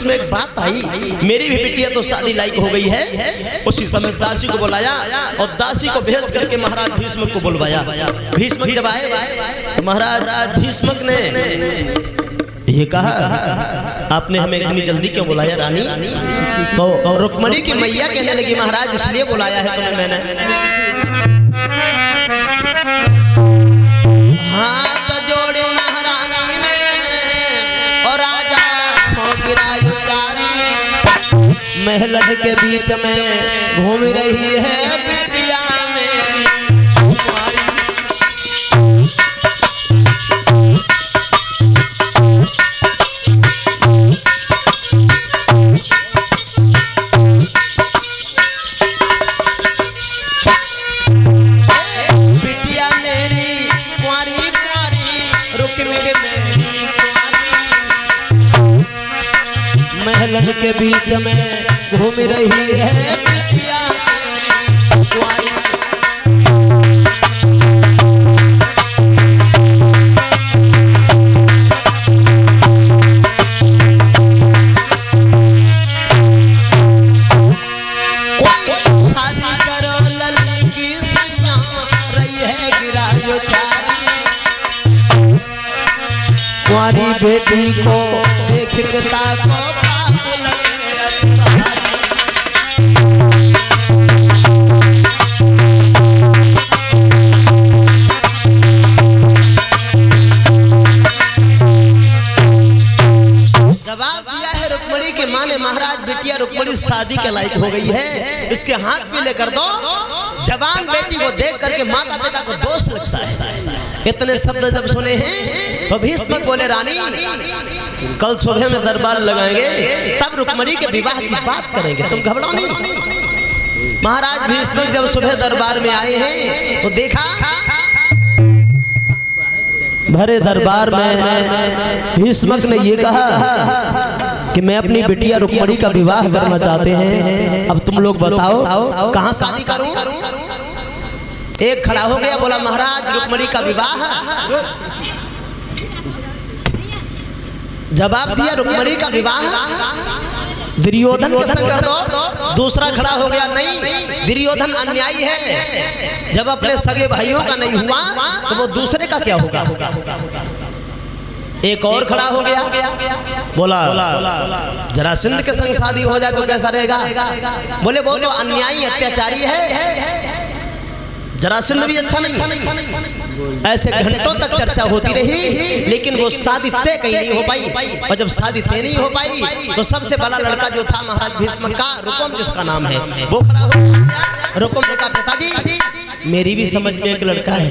में एक बात आई, मेरी भी बिटिया तो शादी लायक हो गई है। उसी समय दासी को बुलाया और दासी को भेज करके महाराज भीष्मक को बुलवाया। भीष्मक जब आए तो महाराज भीष्मक ने ये कहा, आपने हमें इतनी जल्दी क्यों बुलाया रानी? तो रुक्मणी की मैया कहने लगी, महाराज इसलिए बुलाया है तुम्हें मैंने, हाथ जोड़े महारानी ने और राजा सौगिरायु चारी, महल के बीच में घूम रही है बिटिया मेरी। महल के बीच में घूम रही है बिटिया मेरी। शादी करो लल्ली की सैया रही है गिरायो कुंवारी बेटी को देख पिता को जवाब दिया है रुक्मणी के माँ ने, महाराज बिटिया रुक्मणी शादी के लायक हो गई है, इसके हाथ भी लेकर दो। जवान बेटी को देख करके माता पिता को दोष लगता है। इतने शब्द जब सुने हैं तो भीष्मक बोले, रानी कल सुबह में दरबार लगाएंगे, तब रुक्मणी के विवाह की बात करेंगे, तुम घबराओ नहीं। महाराज भीष्मक जब सुबह दरबार में आए हैं तो देखा भरे दरबार में भीष्मक ने ये कहा कि मैं अपनी बिटिया रुक्मणी का विवाह करना चाहते हैं, अब तुम लोग बताओ कहाँ शादी करूं? एक खड़ा हो गया, बोला महाराज रुक्मणी का विवाह। जवाब दिया रुक्मणी का विवाह दुर्योधन के संग कर दो। दूसरा खड़ा हो गया, नहीं दुर्योधन अन्यायी है, जब अपने सगे भाइयों का नहीं हुआ तो वो दूसरे का क्या होगा? एक और खड़ा हो गया, बोला जरासंध के संग शादी हो जाए तो कैसा रहेगा? बोले वो तो अन्यायी अत्याचारी है, जरासंध भी अच्छा नहीं है। ऐसे घंटों तक चर्चा होती रही, लेकिन वो शादी तय कहीं नहीं हो पाई। और जब शादी तय नहीं हो पाई तो सबसे बड़ा लड़का जो था महाराज भीष्म का, रुकुम जिसका नाम है, वो खड़ा हो गया। रुकुम ने कहा, पिताजी मेरी भी समझ में एक लड़का है,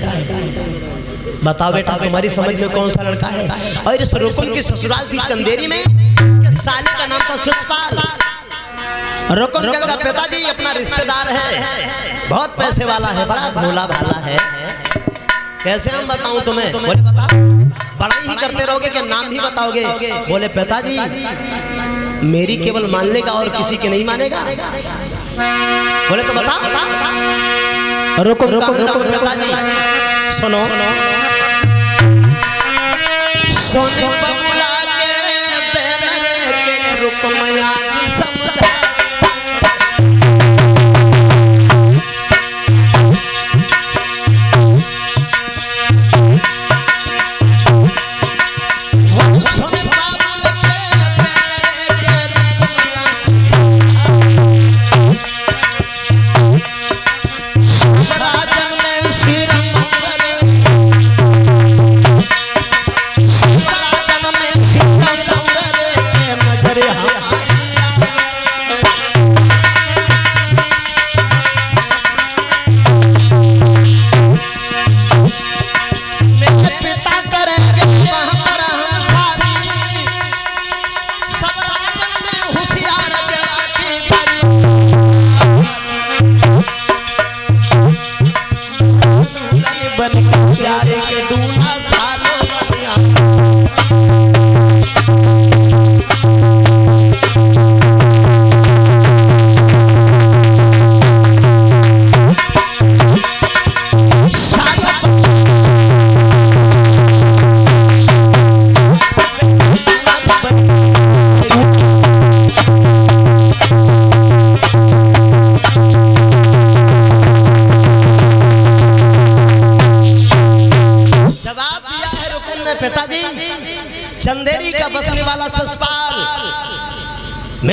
बताओ बेटा तुम्हारी समझ में कौन सा लड़का है? और इस रुकुम की ससुराल थी चंदेरी में, इसके साले का नाम था सुचपाल। रुकुम ने कहा, पिताजी अपना रिश्तेदार है, बहुत पैसे वाला है, बड़ा भोला भाला है, कैसे हम बताऊं तुम्हें? बोले बता, बड़ाई ही करते रहोगे कि नाम भी बताओगे? बोले पिताजी मेरी केवल मान लेगा और किसी के नहीं मानेगा। बोले तो बता। रुको पिताजी सुनो, सोने बबुला के बैनर के रुकमया समझा,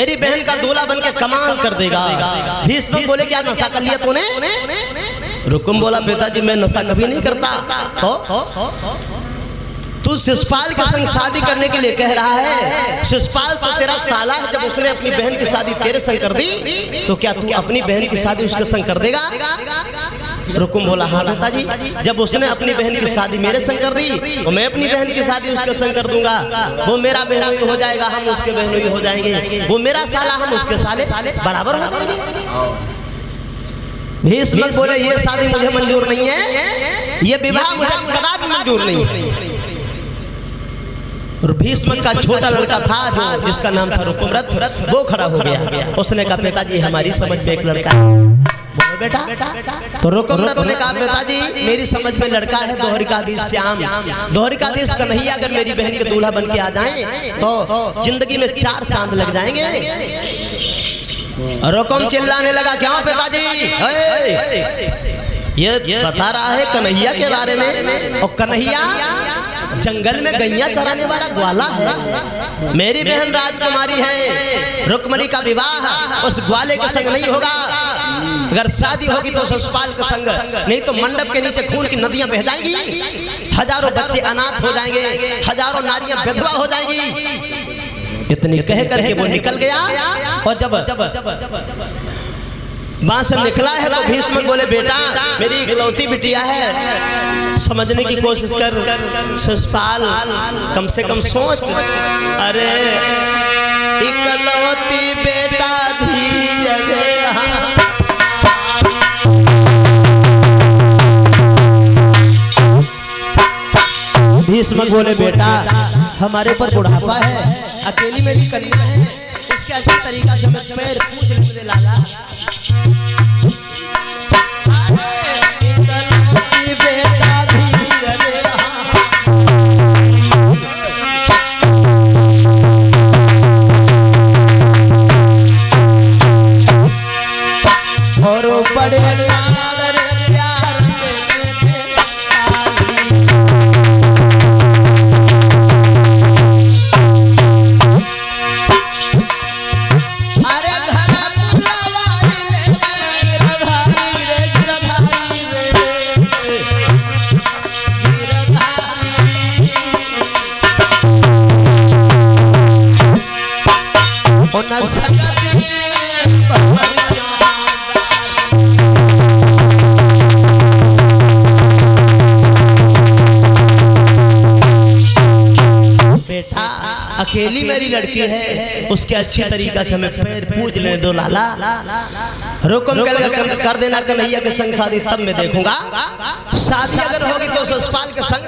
मेरी बहन का दूल्हा बन के कमाल कर देगा। भीष्म बोले क्या नशा कर लिया तूने? रुकुम बोला पिताजी मैं नशा कभी नहीं करता। तो तू शिशुपाल के संग शादी करने के लिए कह रहा है? शिशुपाल तो तेरा साला है, जब उसने अपनी बहन की शादी तेरे संग कर दी तो क्या तू अपनी बहन की शादी उसके संग कर देगा? रुकुम बोला हाँ पिताजी, जब उसने अपनी बहन की शादी मेरे संग कर दी तो मैं अपनी बहन की शादी उसके संग कर दूंगा। वो मेरा बहनोई हो जाएगा, हम उसके बहनोई हो जाएंगे। वो मेरा साला, हम उसके साले बराबर हो जाएंगे। भीष्म बोले ये शादी मुझे मंजूर नहीं है, ये विवाह मुझे कदापि मंजूर नहीं है। और भीष्म का छोटा लड़का था जो जिसका नाम था रुकुमरथ, वो खड़ा हो गया। उसने कहा पिताजी हमारी समझ में एक लड़का है। बोलो बेटा। तो रुकुमरथ ने कहा पिताजी मेरी समझ में लड़का है द्वारिकाधीश श्याम, द्वारिकाधीश कन्हैया अगर मेरी बहन के दूल्हा बन के आ जाएं तो जिंदगी में 4 चांद लग जाएंगे। रुकुम चिल्लाने लगा क्यों पिताजी? ये बता रहा है कन्हैया के बारे में, और कन्हैया जंगल में गैया चराने वाला ग्वाला है। मेरी बहन राजकुमारी है, रुक्मणी का विवाह उस ग्वाले के संग नहीं होगा। अगर शादी होगी तो शिशुपाल के संग, नहीं तो मंडप के नीचे खून की नदियां बह जाएंगी, हजारों बच्चे अनाथ हो जाएंगे, हजारों नारियां विधवा हो जाएंगी। इतनी कह करके वो निकल गया। और जब वहां से निकला है तो भीष्म बोले बेटा मेरी इकलौती बिटिया है, समझने की कोशिश कर। शिशुपाल कम से कम सोच। अरे इकलौती बेटा धीरे भीष्म बोले बेटा हमारे पर बुढ़ापा है, अकेली मेरी कन्या है, उसके अच्छे तरीका से मैं पैर पूज ले लाला। और बड़े अकेली मेरी लड़की है, उसके अच्छी तरीका से हमें पैर पूज लेने दो लाला। रुकुम कर देना कन्हैया के संग शादी, तब मैं देखूंगा। शादी अगर होगी तो शिशुपाल के संग,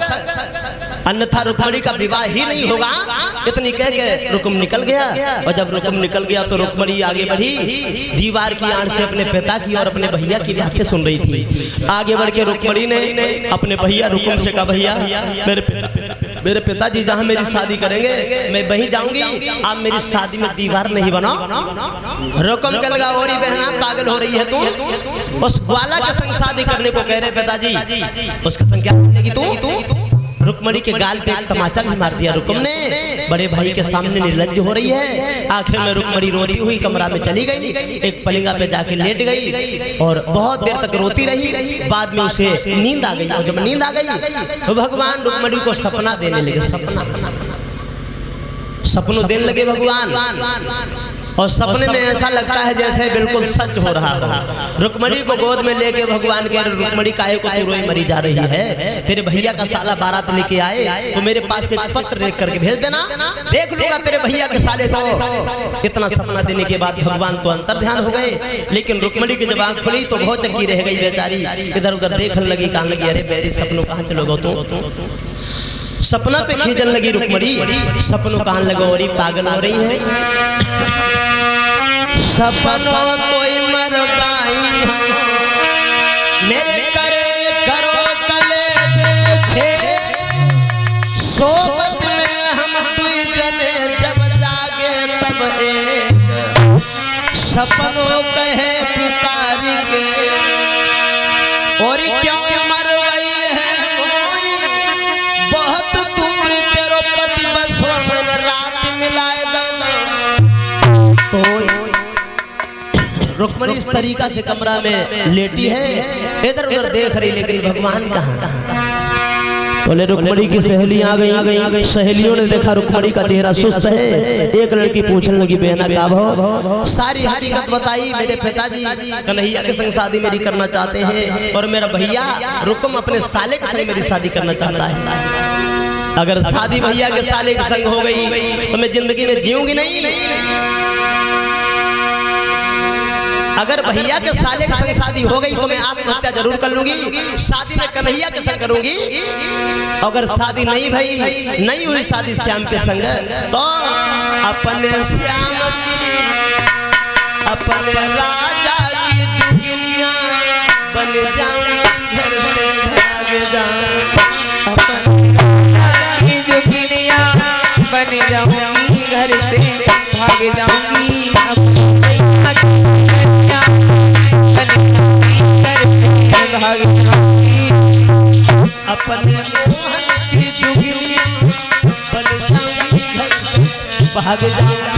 अन्यथा रुक्मणी का विवाह ही नहीं होगा। इतनी कह के रुकुम निकल गया। और जब रुकुम निकल गया तो रुक्मणी आगे बढ़ी, दीवार की आड़ से अपने पिता की और अपने भैया की बातें सुन रही थी। आगे बढ़ के रुक्मणी ने अपने भैया रुकुम से कहा भैया मेरे पिताजी जहाँ मेरी शादी करेंगे मैं वहीं जाऊंगी, आप मेरी शादी में दीवार नहीं बनाओ। रुकुम कह लगा और बहना पागल हो रही है तू, उस ग्वाला के संग शादी करने को कह रहे पिताजी, उसके संग क्या करेगी तू? रुक्मणी के गाल पे एक तमाचा भी मार दिया रुकुम ने। बड़े भाई के सामने निर्लज्ज हो रही है। आखिर में रुक्मणी रोती हुई कमरा में चली गई, एक पलंगा पे जाके लेट गई और बहुत देर तक रोती रही। बाद में उसे नींद आ गई, और जब नींद आ गई तो भगवान रुक्मणी को सपना देने लगे। सपनों देने लगे भगवान, और सपने में ऐसा लगता है जैसे बिल्कुल सच हो रहा हो। रुक्मणी को गोद में लेके भगवान कह रहे रुक्मणी काहे को तू रोई मरी जा रही है? तेरे भैया का साला बारात लेके आए तो मेरे पास एक पत्र लिख करके भेज देना, देख लूंगा तेरे भैया के साले को। इतना सपना देने के बाद भगवान तो अंतर ध्यान हो गए, लेकिन रुक्मणी की जब आंख खुली तो बहुत चक्की रह गई बेचारी। इधर उधर देखने लगी, कहने लगी अरे मेरी सपनों कहाँ चलोगे तुम? सपना पे खींचने लगी रुक्मणी, सपनों कहने लगा और पागल हो रही है। सपनों कोई मरवाई मेरे करे करो कले छे, सोबत में हम दुई जने जब जागे तब एक, सपनों कहे पुकार के और क्यों मरवाई है बहुत दूर तेरो पति बसो में रात मिलाए दो। तो रुक्मणी इस तरीका से कमरा में लेटी है, इधर उधर देख रही, लेकिन भगवान कहाँ। बोले रुक्मणी की सहेली आ गई। सहेलियों ने देखा रुक्मणी का चेहरा सुस्त है। एक लड़की पूछने लगी, बहना का भाव। सारी हकीकत बताई, मेरे पिताजी कन्हैया के संग शादी मेरी करना चाहते हैं और मेरा भैया रुकम अपने साले के संग मेरी शादी करना चाहता है। अगर शादी भैया के साले के संग हो गई तो मैं जिंदगी में जीऊंगी नहीं। अगर भैया के साले के संग शादी हो गई तो मैं आत्महत्या जरूर कर लूंगी। शादी में कन्हैया के संग करूंगी। अगर शादी नहीं हुई शादी श्याम के संग, तो अपने श्याम की, अपने राजा की जुगनिया बन जाऊंगी, घर से भाग जाऊंगी। अपने राजा की जुगनिया बन जाऊंगी, घर से भाग जाऊंगी। अपने मोहन की जुगनी बन जाऊंगी, भाग जाऊंगी।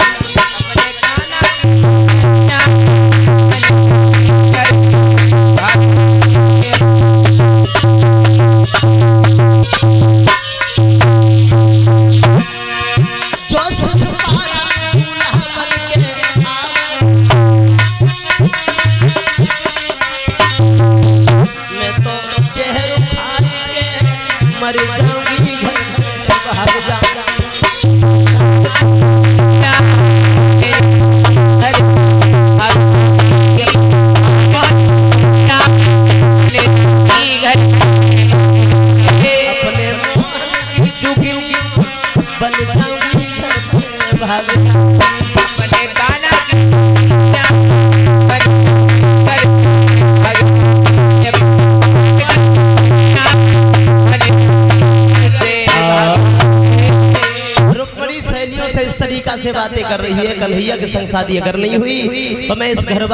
से बातें कर रही है, कन्हैया के संग शादी अगर नहीं हुई तो मैं इस घर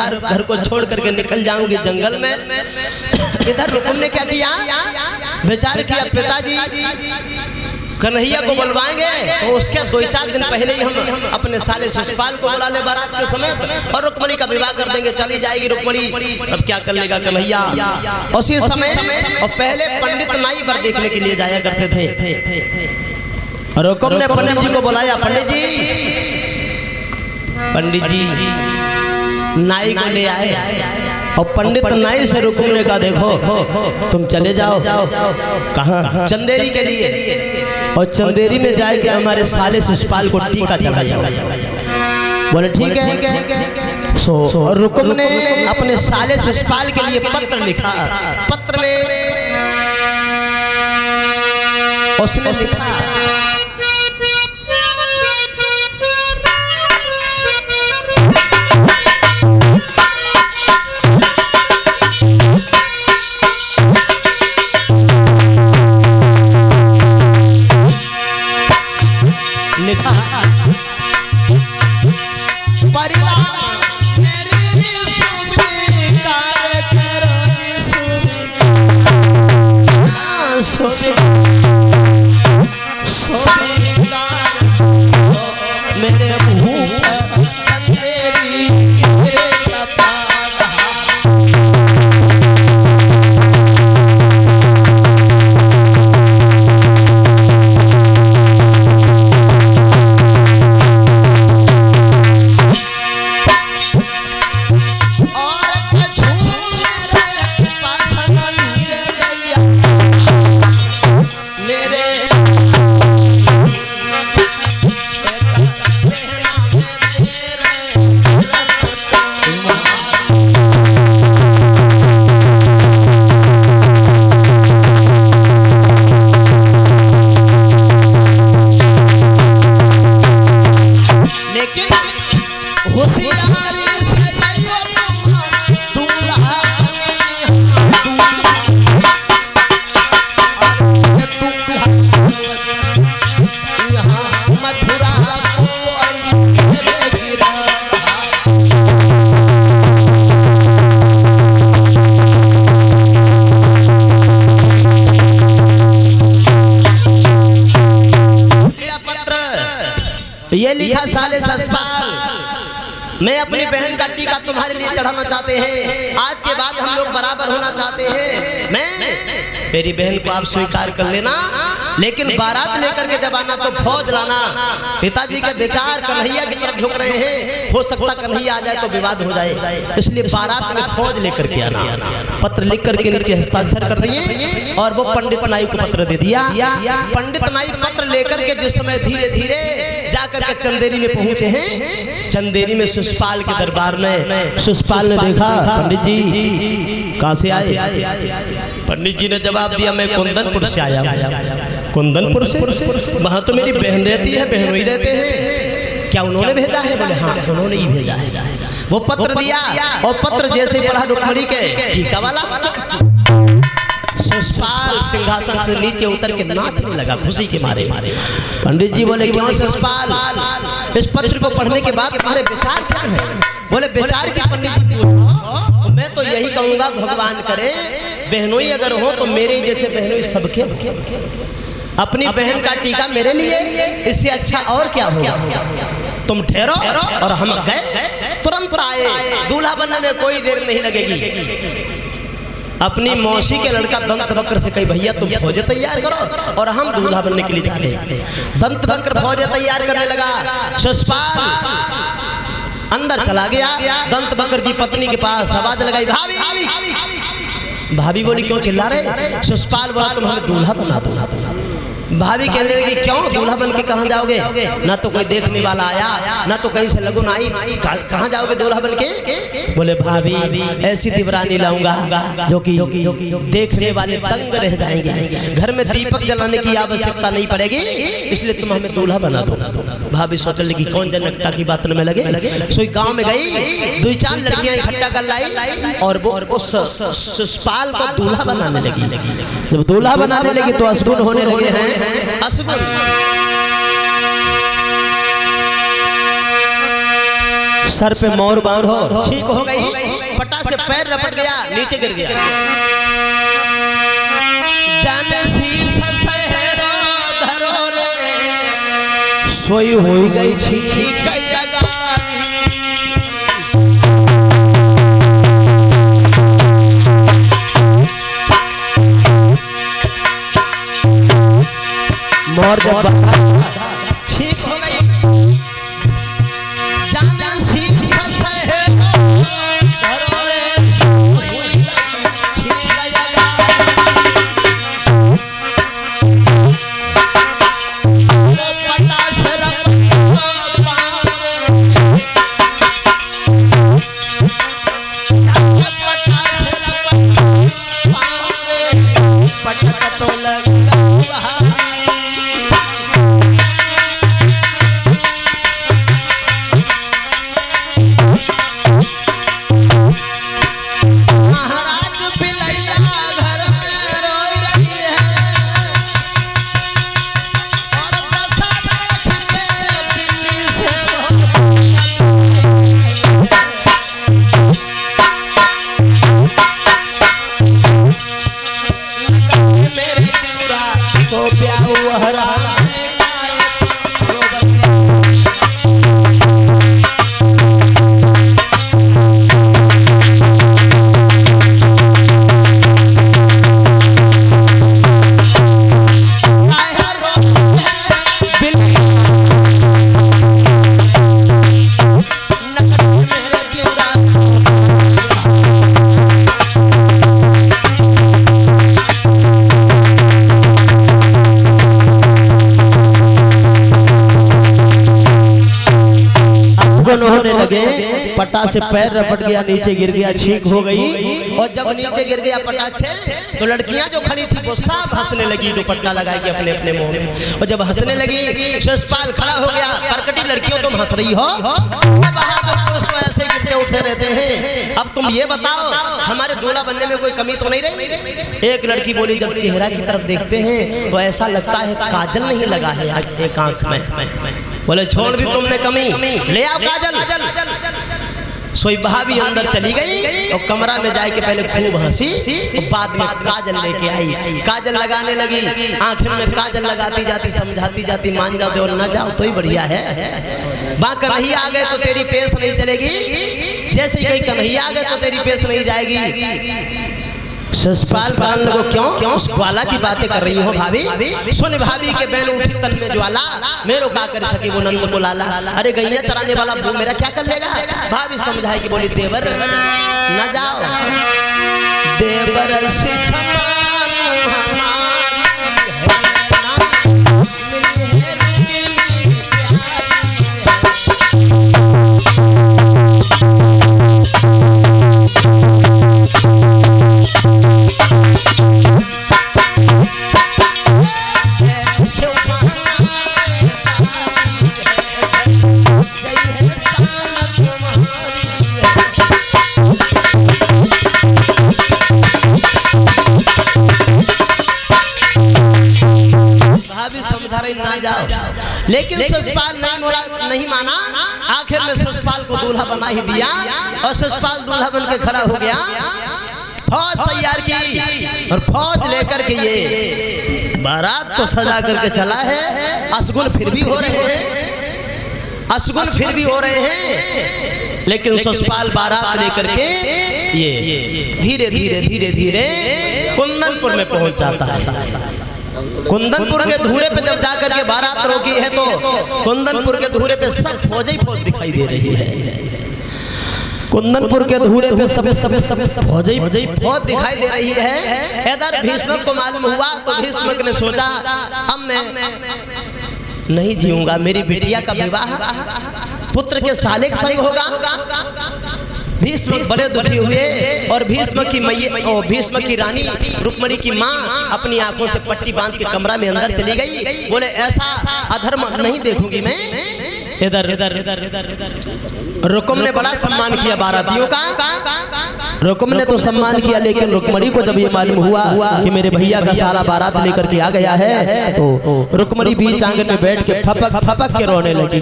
को छोड़ करके निकल जाऊंगी जंगल में। इधर रुकुम ने क्या किया, विचार किया पिताजी कन्हैया को बुलवाएंगे तो उसके 2-4 दिन पहले ही हम अपने साले शिशुपाल को बुला ले बारात के समय और रुक्मणी का विवाह कर देंगे, चली जाएगी रुक्मणी। अब क्या कर लेगा कन्हैया। उसी समय और पहले पंडित नाई बर देखने के लिए जाया करते थे। रुकुम ने पंडित जी को बुलाया, पंडित जी नाई को ले आए और पंडित नाई से रुकुम ने कहा देखो तुम चले जाओ कहाँ, चंदेरी के लिए, और चंदेरी में जाए कि हमारे साले शिशुपाल को टीका चढ़ाया। बोले ठीक है। सो रुकुम ने अपने साले शिशुपाल के लिए पत्र लिखा। पत्र में उसने लिखा ये लिखा साले शिशुपाल मैं अपनी बहन का टीका तुम्हारे लिए चढ़ाना चाहते हैं, आज के बाद हम लोग बराबर होना चाहते हैं। मैं मेरी बहन को आप स्वीकार कर लेना, लेकिन बारात लेकर के जब आना तो फौज लाना। पिताजी के विचार कन्हैया की तरफ झुक रहे हैं, हो सकता कन्हैया आ जाए तो विवाद हो जाए, इसलिए बारात में फौज लेकर के आना। पत्र लिख करके नीचे हस्ताक्षर कर दिए और वो पंडित नाई को पत्र दे दिया। पंडित नाई पत्र लेकर के जिस समय धीरे धीरे जाकर के चंदेरी में पहुंचे हैं, चंदेरी में शिशुपाल के दरबार में शिशुपाल ने देखा, पंडित जी कहां से आए? पंडित जी ने जवाब दिया, मैं कुंदनपुर से आया। कुंदनपुर से? वहां तो मेरी बहन रहती है, बहनों ही रहते हैं, क्या उन्होंने भेजा है? बोले हाँ उन्होंने ही भेजा है। वो पत्र दिया और पत्र जैसे ही पढ़ा रुक्मणी के टीका वाला, शिशुपाल सिंहासन से नीचे उतर के नाचने लगा खुशी के मारे। पंडित जी बोले क्यों शिशुपाल, इस पत्र को पढ़ने के बाद तुम्हारे विचार क्या हैं? बोले विचार की पंडित जी पूछो, मैं तो यही कहूंगा भगवान करे बहनोई अगर हो तो मेरे जैसे बहनोई सबके। अपनी बहन का टीका मेरे लिए, इससे अच्छा और क्या होगा? तुम ठहरो। और हम गए, तुरंत आए। दूल्हा बनने में कोई देर नहीं लगेगी। अपनी मौसी के लड़का दंतवक्र से कही भैया तुम फौजे तैयार करो और हम दूल्हा बनने के लिए जा रहे हैं। दंतवक्र फौजे तैयार करने लगा। शिशुपाल अंदर चला गया। दंतवक्र की पत्नी के पास आवाज लगाई, भाभी भाभी। बोली क्यों चिल्ला रहे? शिशुपाल बोला तुम हमें दूल्हा बना दो। भाभी कहने लगी क्यों दूल्हा बन के कहाँ जाओगे? ना तो कोई देखने वाला आया, ना तो कहीं से लगन आई, कहाँ जाओगे दूल्हा बन के? बोले भाभी ऐसी दिवरानी लाऊंगा जो कि देखने वाले दंग रह जाएंगे, घर में दीपक जलाने की आवश्यकता नहीं पड़ेगी, इसलिए तुम हमें दूल्हा बना दो। भाभी सोचने लगी कौन जनकटा की बात में लगे। सोई गाँव में गई, 2-4 लड़कियां इकट्ठा कर लाई और वो उस शिशुपाल को दूल्हा बनाने लगी। जब दूल्हा बनाने लगी तो अशगुन होने लगे हैं। अशगुन सर पे मोर बांध हो, ठीक हो गई, पटा से पैर रपट गया, नीचे गिर गया। जाने शीश सहरो धरो रे, सोई हो गई ठीक मोर जब ठीक हो गई। जाने शीश सहरो धरो रे, ठीक गया। पटा से पटक तो लगा होने लगे। पटा से पैर रपट गया, नीचे गिर गया, छींक हो गई। और जब नीचे गिर गया पटाख से तो लड़कियां जो खड़ी थी वो सब हंसने लगी, दुपट्टा लगा के अपने अपने मुंह में। और जब हंसने लगी शिशुपाल खड़ा हो गया, परकटी लड़कियों तुम हंस रही हो, बहादुर पुरुष तो ऐसे गिरते उठते रहते हैं। अब तुम ये बताओ हमारे दूल्हा बनने में कोई कमी तो नहीं रही? एक लड़की बोली जब चेहरा की तरफ देखते हैं तो ऐसा लगता है काजल नहीं लगा है एक आंख में। बोले छोड़ दी तुमने कमी, ले आओ काजल। सोई भाभी अंदर चली गई और कमरा में जाके पहले खूब हंसी और बाद में काजल लेके आई, काजल लगाने लगी, आंखें में काजल लगाती जाती, समझाती जाती, मान जाओ देवर ना जाओ तो ही बढ़िया है। वहां कन्हैया आ गए तो तेरी पेश नहीं चलेगी, जैसे ही कहीं कन्हैया आ गए तो तेरी पेश नहीं जाएगी। ससपाल पाल लोगों क्यों उस ग्वाला की बातें कर रही हो भाभी? सुन भाभी के बैन उठी तन में ज्वाला, मेरो का कर सके वो नंद को लाला। अरे गैया चराने वाला वो मेरा क्या कर लेगा? भाभी समझाए कि बोली देवर न जाओ, देवर सिख ना जाओ, लेकिन ससपाल नहीं माना। आखिर में ससपाल को दूल्हा बना ही दिया और ससपाल दूल्हा बन के खड़ा हो गया। फौज तैयार की और फौज लेकर के ये बारात को सजा करके चला है। अशगुन फिर भी हो रहे हैं, अशगुन फिर भी हो रहे हैं, लेकिन ससपाल बारात लेकर के ये धीरे धीरे धीरे धीरे कुंदनपुर में पहुंच जाता है। कुंदनपुर के धूरे पे जब जाकर के बारात रोकी है तो कुंदनपुर के धूरे पे सब फौज ही फौज दिखाई दे रही है। कुंदनपुर के धूरे पे सब फौज ही फौज दिखाई दे रही है। इधर भीष्मक को मालूम हुआ तो भीष्मक ने सोचा अब मैं नहीं जीऊंगा, मेरी बिटिया का विवाह पुत्र के साले के संग होगा। भीष्म बड़े दुखी हुए और भीष्म की रानी रुक्मणी की माँ अपनी आंखों से पट्टी बांध के कमरा में अंदर चली गई। बोले ऐसा अधर्म नहीं देखूंगी मैं। इधर रुक्म ने बड़ा सम्मान किया बारातियों का। रुक्म ने तो सम्मान किया, लेकिन रुक्मणी को जब ये मालूम हुआ कि मेरे भैया का सारा बारात लेकर के आ गया है तो रुक्मणी बीच आंगन में बैठ के फपक फपक के रोने लगी।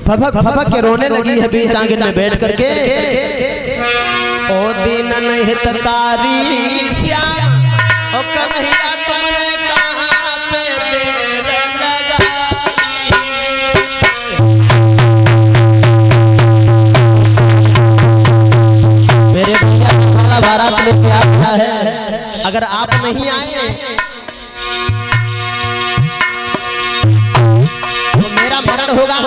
फपक फपक के रोने लगी है बीच आंगन में बैठ करके। ओ दीनन हितकारी श्याम ओ कन्हैया तुमने कहाँ पे देर लगाई। मेरे भैया सारा बारात लेके आ गया है, अगर आप नहीं आए तो मेरा मरण होगा।